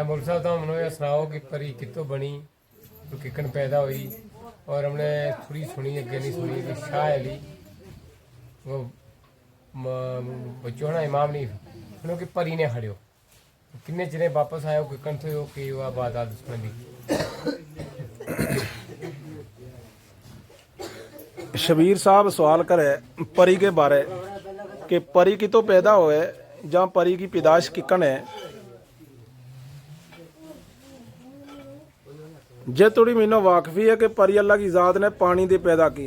मौलवी साहब तो हमने ये सुनाओ कि परी कितों बनी तो किकन पैदा हुई। और हमने थोड़ी सुनी अगे नहीं सुनी कि शाह अली वो बच्चों ना इमाम नहीं सुनो कि परी ने खड़ियो किन्ने चिरे वापस आयो किकन थे कि वह बात आ दुश्मन दी। शबीर साहब सवाल करे परी के बारे कि परी की तो पैदा हुए जहाँ परी की पैदाइश किकन है। जे थोड़ी मैनू वाकफी है कि परी अल्लाह की ज़ात ने पानी दे पैदा की।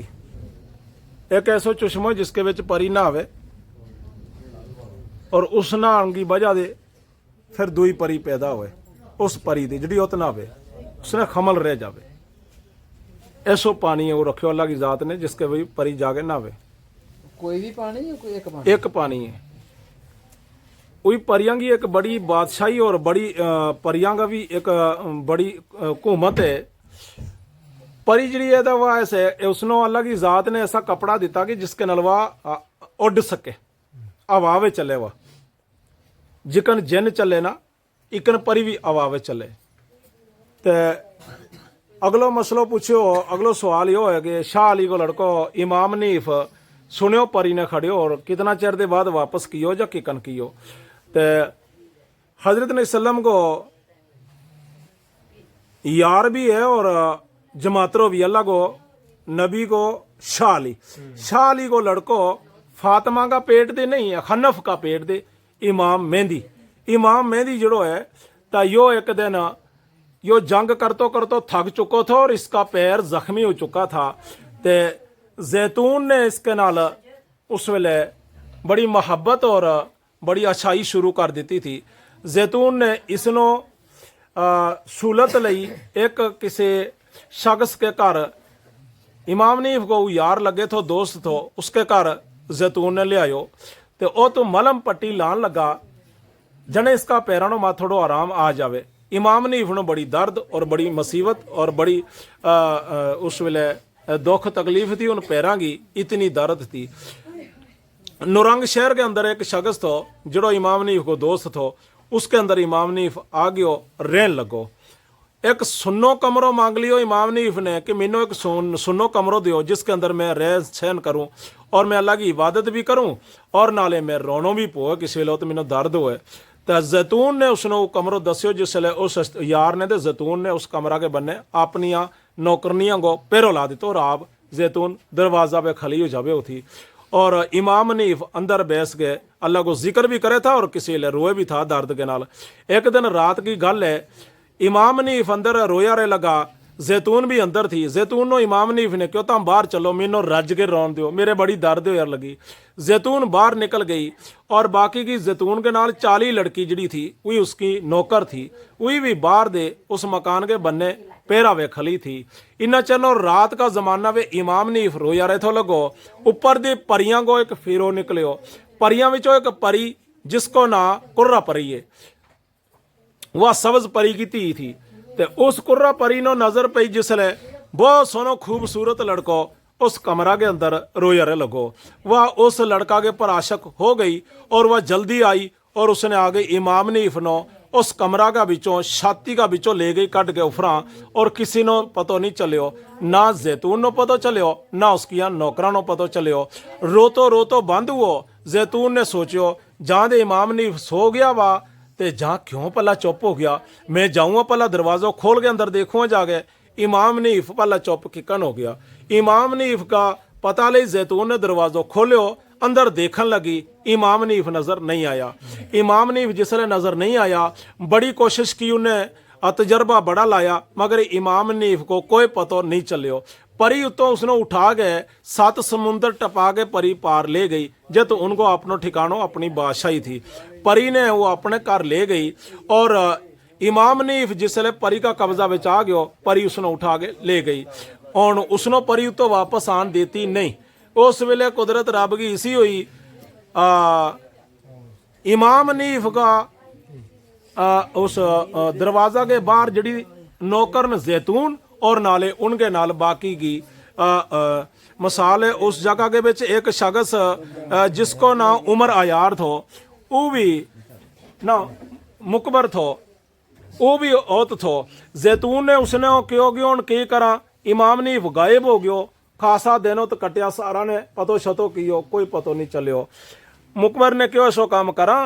एक ऐसो चुश्मो जिसके विच परी नहावे और उस नहान की वजह दे फिर दुई परी पैदा होए उस परी दी जिहड़ी उत नहावे उसने खमल रह जावे। ऐसो पानी है वो रखियो अल्लाह की ज़ात ने जिसके वही परी जाके नहावे। कोई भी पानी या कोई एक पानी? एक पानी है। वही परियां की एक बड़ी बादशाही और बड़ी परियां का भी एक बड़ी हुकूमत है। परी जी है वह ऐसे उसनो अल्लाह की ज़ात ने ऐसा कपड़ा दिता कि जिसके नल वह उड़ सके हवा में चले। वह जिकन जिन चले ना इकन परी भी हवा में चले। तो अगलो मसलो पूछो अगलो सवाल यो है कि शाह अली को लड़को इमाम हनीफ सुनियो परी ने खड़ियो और कितना चेर दे बाद वापस कियो या किकन कियो। तो हजरत ने सल्लम को यार भी है और जमातरो भी अल्लाह को नबी को शाह अली को लड़को फातिमा का पेट दे नहीं है हनफ का पेट दे इमाम मेहंदी जड़ो है। तो यो एक दिन यो जंग करतो करतो थक चुको था और इसका पैर जख्मी हो चुका था। ते जैतून ने इसके नाल उस वेले बड़ी मोहब्बत और बड़ी अच्छाई शुरू कर दी थी। जैतून ने इसनो सहूलत लई एक किसी शख्स के घर इमाम हनीफ को यार लगे थो दोस्त थो उसके घर जैतून ने ले आयो। तो वह तो मलम पट्टी लान लगा जने इसका पैरों मा थोड़ो आराम आ जावे। इमाम हनीफ ने बड़ी दर्द और बड़ी मुसीबत और बड़ी उस वेले दुख तकलीफ थी उन पैरों की इतनी दर्द थी। नुरंग शहर के अंदर एक शख्स थो जड़ो इमाम हनीफ को दोस्त थो उसके अंदर इमाम हनीफ आ गयो रहन लगो। एक सुन्नो कमरो मांग लियो इमाम हनीफ ने कि मैनू एक सुन्नो कमरो दियो जिसके अंदर मैं रह सहन करूं और मैं अल्लाह की इबादत भी करूं और नाले मैं रोनो भी पोए किसी वेले तो मैनू दर्द होए। तो जैतून ने उसने कमरो दस्यो जिसले उस यार ने तो जैतून ने उस कमरा के बन्ने अपनिया नौकरनियां को पैरों ला दितो और आप जैतून दरवाजा पे खली हो जावे थी। और इमाम हनीफ अंदर बैस गए अल्लाह को जिक्र भी करे था और किसी वेले रोए भी था दर्द के नाल। एक दिन रात की गल है इमाम हनीफ अंदर रोया रह लगा जैतून भी अंदर थी। जैतून नो इमाम हनीफ ने क्यों तुम बाहर चलो मैनू रज के रोन दो मेरे बड़ी दर्द होर लगी। जैतून बाहर निकल गई और बाकी की जैतून के नाल 40 लड़की जड़ी थी वही उसकी नौकर थी वही भी बाहर दे उस मकान के बन्ने पैरा वे खली थी। इन्ना चनो रात का जमाना वे इमाम हनीफ रोया रहे थो लगो। ऊपर दे परियां को एक फिरो निकलियो परियां विचों एक परी जिसको ना कुर्रा परी है वह सब्ज परी की धी थी। ते उस कुर्रा परी नो नजर पई जिसले बहुत सोनो खूबसूरत लड़को उस कमरा के अंदर रोया रहे लगो। वह उस लड़का के पर आशक हो गई और वह जल्दी आई और उसने आगे इमाम हनीफ नो उस कमरा का बिचों छाती का बिचों ले गई कट के उफरा और किसी नो पतो नहीं चलियो ना जैतून नो पतो चलियो ना उसकी नौकरा नो पतो चलियो। रोतो रोतो बंद हुओ। जैतून ने सोचियो जहाँ दे इमाम हनीफ सो गया वा ते जहाँ क्यों पला चुप हो गया मैं जाऊँगा पला दरवाज़ा खोल के अंदर देखूँगा जाके। इमाम हनीफ पला चुप किकन हो गया। इमाम हनीफ का पता ले जैतून ने दरवाज़ा खोलियो अंदर देखन लगी इमाम हनीफ नज़र नहीं आया। इमाम हनीफ जिसले नज़र नहीं आया बड़ी कोशिश की उन्हें तजर्बा बड़ा लाया मगर इमाम हनीफ को कोई पतो नहीं चलियो। परी उतो उसने उठा गए 7 समुंदर टपा के परी पार ले गई जब तो उनको अपनो ठिकानो अपनी बादशाही थी। परी ने वो अपने घर ले गई और इमाम हनीफ जिसले परी का कब्जा बिच आ गयो परी उसने उठा के ले गई और उसनो परी उतो वापस आन देती नहीं। उस वेले कुदरत रब की इसी हुई इमाम हनीफ का उस दरवाज़ा के बाहर जड़ी नौकर जैतून और नाले उनके नाल बाकी की मिसाल है उस जगह के बिच एक शख्स जिसको ना उमर आयार थो वो भी ना मुकबर थो वो भी औत थो। जैतून ने उसने क्यों गयो की करा, इमाम नीफ गायब हो गयो, खासा दिनों तो कटिया, सारा ने पतो शतो कियो, कोई पतो नहीं चलियो। मुकबर ने क्यों सो काम करा,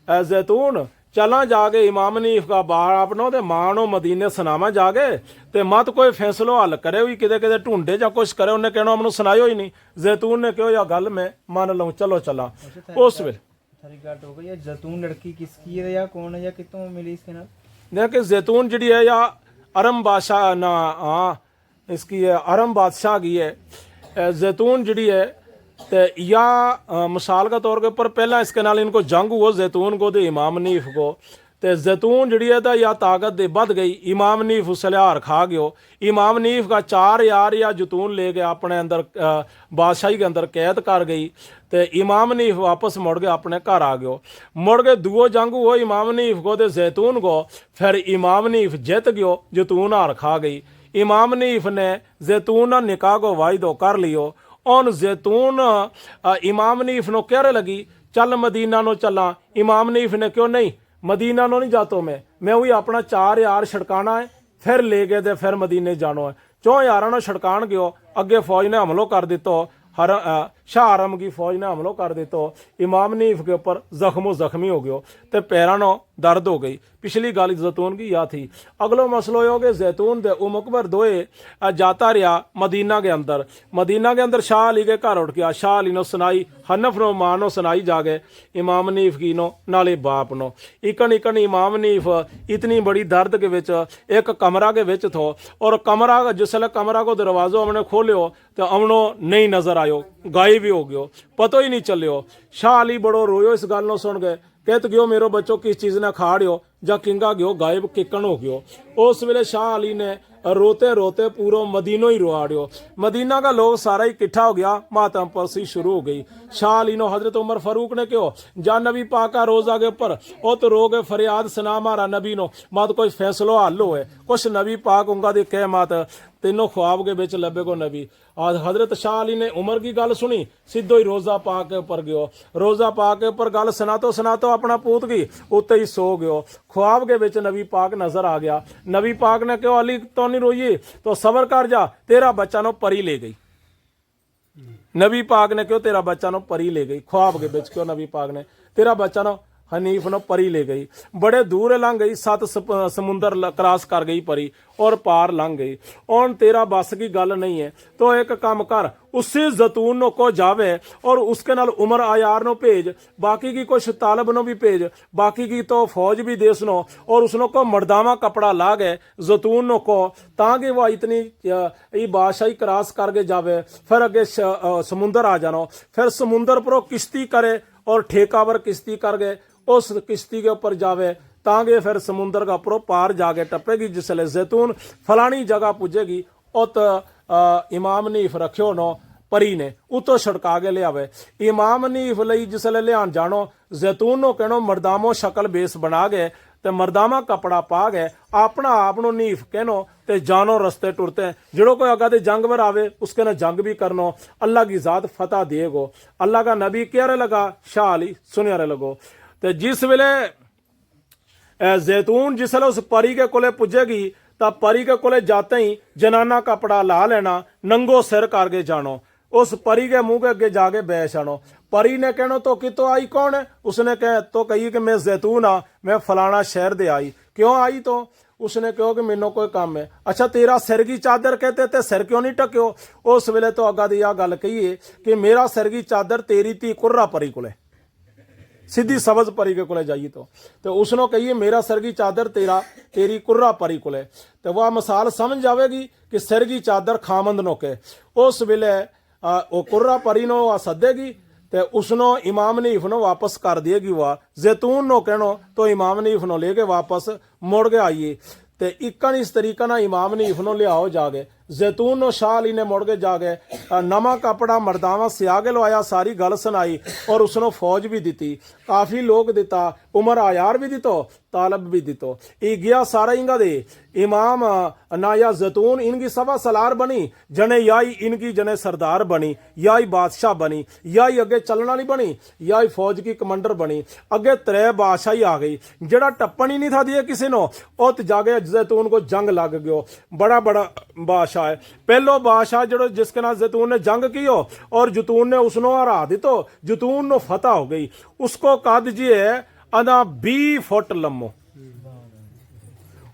जैतून चला जागे इमाम नीफ का बाहर अपनो ते मानो मदीने सुनावा जागे, ते मत कोई फैसलो हल करे हुई किते किते ढूंढे जा कुछ करे, उन्हें कहना हमने सुनायो ही नहीं। जैतून ने क्यों या गल मैं मान लूं, चलो चला। उस वे सारी गल हो गई। ये जैतून लड़की किसकी है या कौन है या कितों मिली इसके नाल? देख जैतून जी है या अरम बादशाह ना, हाँ इसकी है अरम बादशाह की है जैतून जी है। तो या मिसाल का तौर के ऊपर पहला इसके नाल इनको जंग हुआ जैतून को ते इमाम नीफ को। तो जैतून जी है तो या ताकत दे बद गई, इमाम नीफ उसले हार खा गयो। इमाम नीफ का 4 यार या जैतून ले गया अपने अंदर बादशाही के अंदर कैद कर गई। तो इमाम नीफ वापस मुड़ के अपने घर आ गयो। मुड़ के दुओ जंग हुआ इमाम नीफ को ते जैतून को, फिर इमाम नीफ जित गयो, जैतून हार खा गई। इमाम नीफ ने जैतून निकाह को वायदो कर लियो। और जैतून इमाम नीफ नो कहने लगी चल मदीना नो चला। इमाम नीफ ने क्यों नहीं, मदीना नो नहीं जातो मैं वही अपना 4 यार छड़काना है, फिर ले गए ते फिर मदीने जानो है। 4 यारा नो छड़कान गयो, अगे फौज ने हमलो कर दितो, शाह आरम की फौज ने हमलो कर दितो। इमाम नीफ के ऊपर जख्मी हो गयो, ते पैरां नो दर्द हो गई। पिछली गल जैतून की या थी। अगलो मसलो हो गया जैतून दे मुकबर दोए जाता रहा मदीना के अंदर। मदीना के अंदर शाह अली के घर उठ गया। शाह अली नो सुनाई, हनफ नो मां नो सुनाई जागे, इमाम नीफ की नो नाले बाप नो। इकन इकन इमाम नीफ इतनी बड़ी दर्द के विच एक कमरा के विच थो। और कमरा जिसले कमरा को दरवाजो हमने खोलियो तो अमनो नहीं नजर आयो, गायब ही हो गयो, पतो ही नहीं चलियो। शाह अली बड़ो रोयो इस गल नो सुन गए, कहत गयो मेरो बच्चो किस चीज ने खाड़ियो, जा किंगा गयो गायब किकन हो गयो। उस वेले शाह अली ने रोते रोते पूरा मदीनो ही रुआड़ियो। मदीना का लोग सारा ही इकट्ठा हो गया, मातम परसी शुरू हो गई। शाह अली नो हजरत उमर फारूक ने क्यों जा नबी पाक का रोजा के ऊपर ओ तो रोगे फरियाद सुना मारा नबी नो, मत कोई फैसलो हल होए। कुछ नबी पाक उंगा दी कह मत तीनों ख्वाब के बिच लबे को नबी। आज हजरत शाह अली ने उमर की गल सुनी, सीधो ही रोजा पाक के ऊपर गयो। रोजा पाक के ऊपर गल सुनातो अपना पूत की उत्ते ही सो गयो। ख्वाब के बिच नबी पाक नजर आ गया। नबी पाक ने क्यों अली तो नहीं रोइए, तो सबर कर जा, तेरा बच्चा नो परी ले गई। नबी पाक ने क्यों तेरा बच्चा नो परी ले गई। ख्वाब के बिच क्यों नबी पाक ने तेरा बच्चा नो हनीफ नो परी ले गई। बड़े दूर लंघ गई, 7 समुंदर क्रॉस कर गई परी और पार लंघ गई। और तेरा बस की गल नहीं है, तो एक काम कर, उसी जैतून नो को जावे और उसके नाल उमर आयार नो भेज, बाकी की कुछ तालब नो भी भेज, बाकी की तो फौज भी दे सुनो, और उसनो को मर्दावा कपड़ा ला गए जैतून नो को, ताकि वह इतनी बादशाही क्रॉस करके जावे, फिर अगे समुंदर आ जानो, फिर समुंदर पर किश्ती करे और ठेकावर किश्ती कर गए, उस किश्ती के ऊपर जावे, तांगे फिर समुंदर का ऊपरों पार जाके टपेगी। जिसले जैतून फलानी जगह पुजेगी, उत इमाम नीफ रखियो नो परी ने उतो छड़का के लियावे। इमाम नीफ लई जिसले लियान जानो, जैतून नो कहनो मर्दामो शक्ल बेस बना गए, ते मर्दामा कपड़ा पा गए, अपना आप नो नीफ कहनो ते जानो रस्ते टुरते हैं। जड़ो कोई अगा दे जंग में आवे उसके ना जंग भी करनो, अल्लाह की जात फतह दिएगो। अल्लाह का नबी क्या लगा, शाह अली सुनिया लगो। ते जिस वेले जैतून जिसले उस परी के कोले पुजेगी, तब परी के कोले जाते ही जनाना कपड़ा ला लेना, नंगो सिर करके जानो, उस परी के मुंह के अगे जाके बैठ आनो। परी ने कहनो तो कितो आई कौन है, उसने कह तो कही कि मैं जैतून हाँ, मैं फलाना शहर दे आई। क्यों आई, तो उसने कहो कि मैनू कोई काम है। अच्छा तेरा सिर की चादर कहते ते सिर क्यों नहीं टक्यो। उस वेले तो अगा दी आ गल कही है कि मेरा सिर की चादर तेरी धी कुर्रा परी कोले, सीधी सबज परी के कोले जाइए तो उसनो कहिए मेरा सिर की चादर तेरी कुर्रा परी कोले, तो वह मिसाल समझ जाएगी कि सिर की चादर खामंद नो के। उस वेले वो कुर्रा परी नो सदेगी, तो उसनो इमाम नीफ नो वापस कर देगी। वह जैतून नो कहनो तो इमाम नीफ नो लेके वापस मुड़ के आइए। तो इकन इस तरीका ना इमाम नीफ नो लियाओ जागे। जैतून नो शाह अली ने मुड़ के जाके नवा कपड़ा मर्दावा सिया के लवाया, सारी गल सुनाई और उसने फौज भी दी, काफ़ी लोग दिता, उमर आयार भी दितो, तालब भी दितो। ये गया सारा इंगा दे इमाम नाया जैतून इनकी सभा सलार बनी, जने याई इनकी जने सरदार बनी, याई बादशाह बनी, याई अगे चलने वाली बनी, याई फौज की कमांडर बनी। अगे त्रै बादशाह ही आ गई, जड़ा टप्पन ही नहीं था दिए किसी नो, उत जाके जैतून को जंग लग गयो। बड़ा बड़ा बादशाह है, पहलो बादशाह जो जिसके नाम जैतून ने जंग की हो और जैतून ने उसनो हरा दी, तो जैतून नो फतह हो गई। उसको कद जी है अना 20 फुट लम्बो,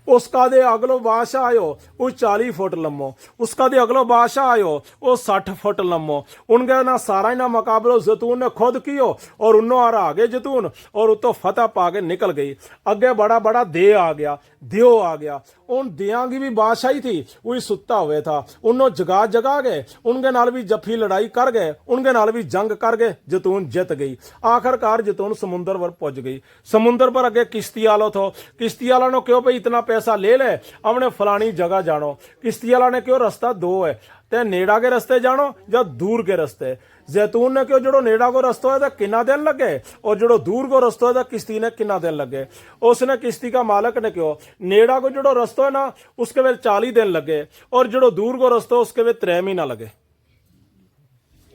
उसका दे अगलो बादशाह आयो वो 40 फुट लम्बो, उसका दे अगलो बादशाह आयो वो 60 फुट लम्बो। उनके ना सारा ही ना मुकाबलो जैतून ने खुद कियो और उन्होंने हरा गए जैतून और उतो फतह पा के निकल गई। अगे बड़ा बड़ा दे आ गया, दियो आ गया। उन दिया की भी बादशाही थी, वही सुता हुए था, उन्होंने जगा जगा गए, उनके नाल भी जफी लड़ाई कर गए, उनके नाल भी जंग कर गए, जैतून जित गई। आखिरकार जैतून समुंदर पर पहुंच गई। समुंदर पर अगे किश्ती आलो थो, किश्ती वाला ने क्यों भाई इतना पैसा ले ले, हमने फलानी जगह जानो। किश्ती वाला ने क्यों रास्ता दो है, ते नेड़ा के रस्ते जानो या दूर के रस्ते। जैतून ने क्यों जो नेड़ा को रस्तो है तो कितना दिन लगे और जो दूर को रस्तो है तो किश्ती ने कितना दिन लगे। उसने किश्ती का मालक ने क्यों नेड़ा को जो रस्तो है ना उसके वे 40 दिन लगे और जो दूर को रस्तो उसके वे 3 महीना लगे।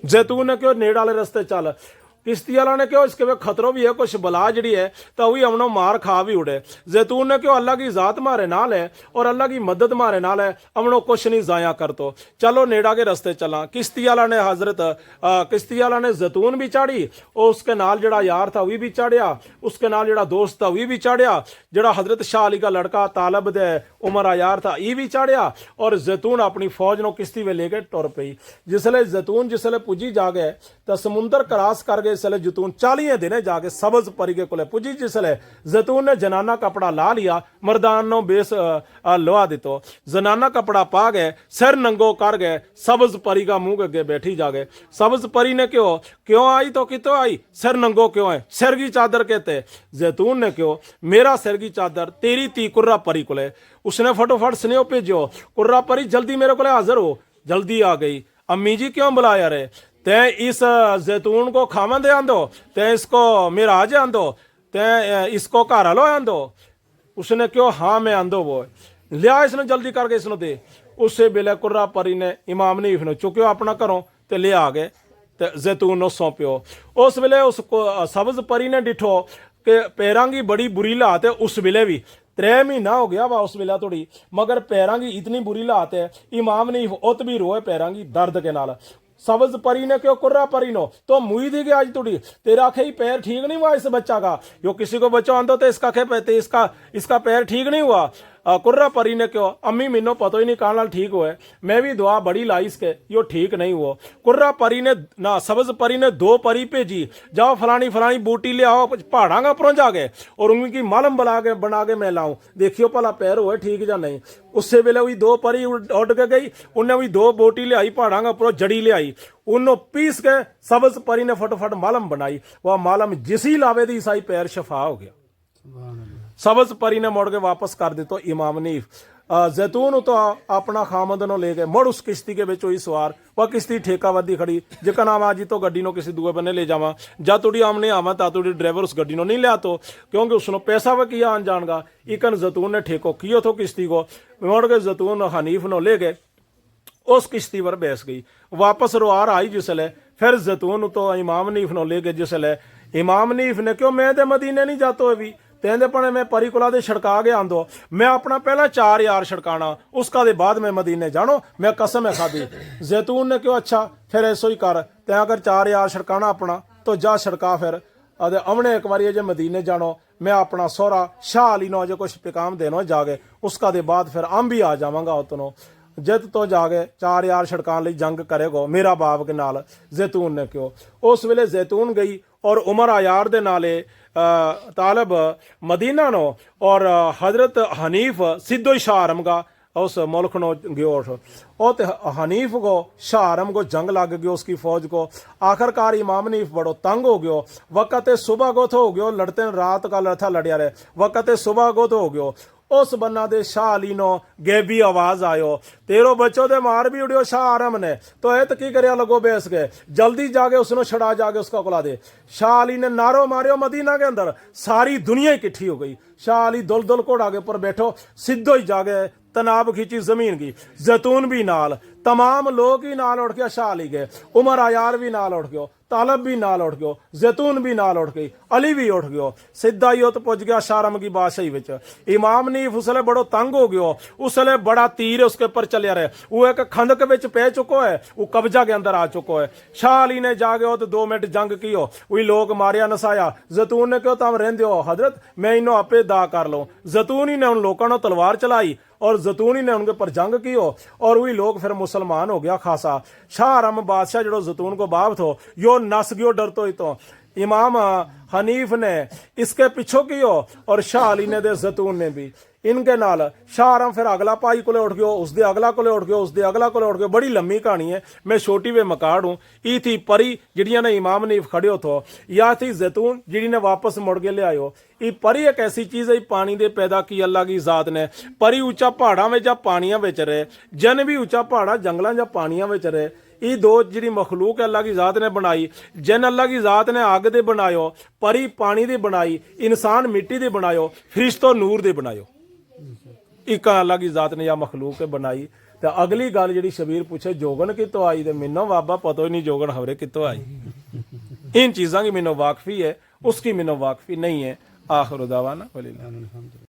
जैतून ने क्यों नेड़ा वाले रस्ते चल, किश्ती वाला ने क्यों इसके वे खतरो भी है, कुछ बला जड़ी है तो वही हमने मार खा भी उड़े। जैतून ने क्यों अल्लाह की जात मारे नाल है और अल्लाह की मदद मारे नाल है, हमने कुछ नहीं जाया कर तो चलो नेड़ा के रस्ते चला। किश्ती वाला ने किश्ती वाला ने जैतून भी चाड़ी और उसके नाल जड़ा यार था वही भी चढ़िया, उसके नाल जड़ा दोस्त था वही भी चढ़िया, जड़ा हजरत शाह अली का लड़का तालब दे उमर आयार था ये भी चढ़िया और जैतून अपनी फौज नो किश्ती में लेके टुर पई। जिसले जैतून जिसले पुजी जा गए तो समुंदर क्रॉस कर गए। इसले जैतून 40 दिन जाके सब्ज परी के कोले पुजी। जिसले जैतून ने जनाना कपड़ा ला लिया, मर्दान नो बेस लवा दितो, जनाना कपड़ा पा गए, सिर नंगो कर गए, सब्ज परी का मुंह अगे बैठी जा गए। सब्ज परी ने क्यों आई तो कितो आई, सिर नंगो क्यों है, सिर की चादर कहते। जैतून ने क्यों मेरा सिर की चादर तेरी ती कुर्रा परी कोले। उसने फटोफट स्नेह भेजो, कुर्रा परी जल्दी मेरे को हाजिर हो। जल्दी आ गई। अम्मी जी क्यों बुलाया रे, ते इस जैतून को खावन दे आंदो, ते इसको मिराज आंदो, ते इसको घर लो आंदो। उसने क्यों हाँ मैं आंदो वो लिया इसने जल्दी करके इसने दे। उससे बेले कुर्रा परी ने इमाम ने इसने चुक्यो अपना घरों ते ले आ गए ते जैतून नो सौंप्यो। उस वेले उसको सब्ज परी ने डिठो कि पैरां की बड़ी बुरी लात है। उस वेले भी 3 महीना हो गया वा उस वेला थोड़ी, मगर पैरां की इतनी बुरी लात है इमाम ने उत भी रोए पैरां की दर्द के नाल। सब्ज परी ने क्यों कुर्रा परी नो तो मुई दी गया आज थोड़ी तेरा खे पैर ठीक नहीं हुआ इस बच्चा का, यो किसी को बच्चा आंदो तो इसका खे पे इसका पैर ठीक नहीं हुआ। कुर्रा परी ने क्यों अम्मी मिनो पतो ही नहीं कहाँ नाल ठीक हुए, मैं भी दुआ बड़ी लाई इसके यो ठीक नहीं हुआ। कुर्रा परी ने ना सब्ज परी ने 2 परी भेजी, जाओ फलानी फलानी बूटी ले आओ पहाड़ा का परों जा गए और उनकी मालम बना के मैं लाऊं, देखियो भला पैर हुए ठीक या नहीं। उससे वेले वही 2 परी उड़ के गई, उन्हें वही 2 बोटी ले आई पहाड़ा का परों जड़ी ले आई, उन्होंने पीस के सब्ज परी ने फटोफट मालम बनाई। वह मालम जिसी लावे दी ईसाई पैर शफा हो गया। सब्ज परी ने मुड़ के वापस कर दितो इमाम नीफ। जैतून तो अपना खामद नो ले गए मुड़ उस किश्ती के बिच सवार। वह किश्ती ठेका वधी खड़ी, जिका नाम आज तो गड्डी नो किसी दूए बने ले जावा, जा तुड़ी आमने आवा ता तुड़ी ड्राइवर उस गड्डी नो नहीं लिया तो क्योंकि उसनो पैसा व किया आन जान गा। इकन जैतून ने ठेको कियो थो किश्ती को, मुड़ के जैतून हनीफ नो ले गए, उस किश्ती पर बैस गई। वापस रोआर आई जिसले फिर जैतून तो इमाम नीफ नो ले गए। जिसले इमाम नीफ ने क्यों मैं ते मदीने नहीं जातो अभी तेंदे पने मैं परी कोला दे छड़का के आंदो, मैं अपना पहला 4 यार छड़काना उसका दे बाद मैं मदीने जानो, मैं कसम है खादी। जैतून ने क्यों अच्छा फिर ऐसो ही कर, ते अगर 4 यार छड़काना अपना तो जा छड़का फिर अमने एक बारी जे मदीने जानो, मैं अपना सोहरा शाह अली नो जो कुछ पैगाम देनो जागे, उसका दे बाद फिर हम भी आ जावांगा उतनो जित तो जागे 4 यार छड़कान लई जंग करेगो मेरा बाप के नाल। जैतून ने क्यों उस वेले जैतून गई और उमर आयार दे नाले तालब मदीना नो और हजरत हनीफ सिद्धो शाहरम का उस मुल्क नो गयो और हनीफ को शाहरम को जंग लग गयो उसकी फौज को। आखिरकार इमाम हनीफ बड़ो तंग हो गयो, वक़्त सुबह गोथ हो गयो, लड़ते रात का लड़था लड़िया रहे, वक़्त सुबह गोथ हो गयो। उस बन्ना दे शाह अली नो गैबी आवाज आयो, तेरो बच्चों दे मार भी उड़ियो शाह आरम ने। तो ए की करे लगो बेस गए, जल्दी जाके उसने छड़ा जाके उसका कुला दे। शाह अली ने नारो मारियो मदीना के अंदर, सारी दुनिया इकट्ठी हो गई। शाह अली दुल दुल घोड़ा के ऊपर बैठो, सिद्धो ही जागे तनाब खींची जमीन की। जैतून भी नाल, तमाम लोग ही नाल उठ के शाह अली गए। उमर आयार भी नाल उठ गयो, तालब भी नाल उठ गयो, जैतून भी नाल उठ गई, अली भी उठ गयो। सिद्धा ही तो पुज गया शारम की बादशाही विच। इमाम नीफ उसले बड़ो तंग हो गयो, उसले बड़ा तीर उसके ऊपर चलिया रहे। वो एक खंदक विच पै चुको है, वो कब्जा के अंदर आ चुको है। शाह अली ने जागे तो 2 मिनट जंग कियो, वही लोग मारिया नसाया। जैतून ने क्यों तम रेंदे हो हजरत, मैं इन्हों आपे दा कर लो। जैतून ही ने उन लोगों ने तलवार चलाई और जैतून ही ने उनके पर जंग की हो, और वही लोग फिर मुसलमान हो गया खासा। शाह आरम बादशाह जो जैतून को बाप थो, यो नस गयो डर तो ही तो। इमाम हनीफ ने इसके पिछो कियो और शाह अली ने दे जैतून ने भी इनके नाल। शाह आरम फिर अगला पाई को उठ गयो, उसदे अगला को उठ गयो, उसदे अगला को उठ गयो। बड़ी लंबी कहानी है, मैं छोटी वे मकाड़ हूं। ई थी परी जिड़िया ने इमाम नीफ खड़े हो थो, या थी जैतून जिड़ी ने वापस मुड़ के ले आयो। ई परी एक ऐसी चीज है, पानी दे पैदा की अल्लाह की जात ने। परी ऊंचा पहाड़ा में जा पानिया विच रहे, जन भी ऊंचा पहाड़ा जंगलों जा पानिया विच रहे। ये दो जी मखलूक अल्लाह की जात ने बनाई। जिन अल्लाह की जात ने अग दे बनायो, परी पानी दे बनाई, इंसान मिट्टी दे बनायो, फरिश्तो नूर दे बनायो। एक अल्लाह की जात ने या मखलूक बनाई। तो अगली गल जी शबीर पूछे जोगन कितों आई, तो मैनू बाबा पता ही नहीं जोगन खबरे कितों आई। इन चीज़ों की मैनू वाकफी है, उसकी मैनू वाकफी नहीं है। आखिर दावाना वलिल्लाह।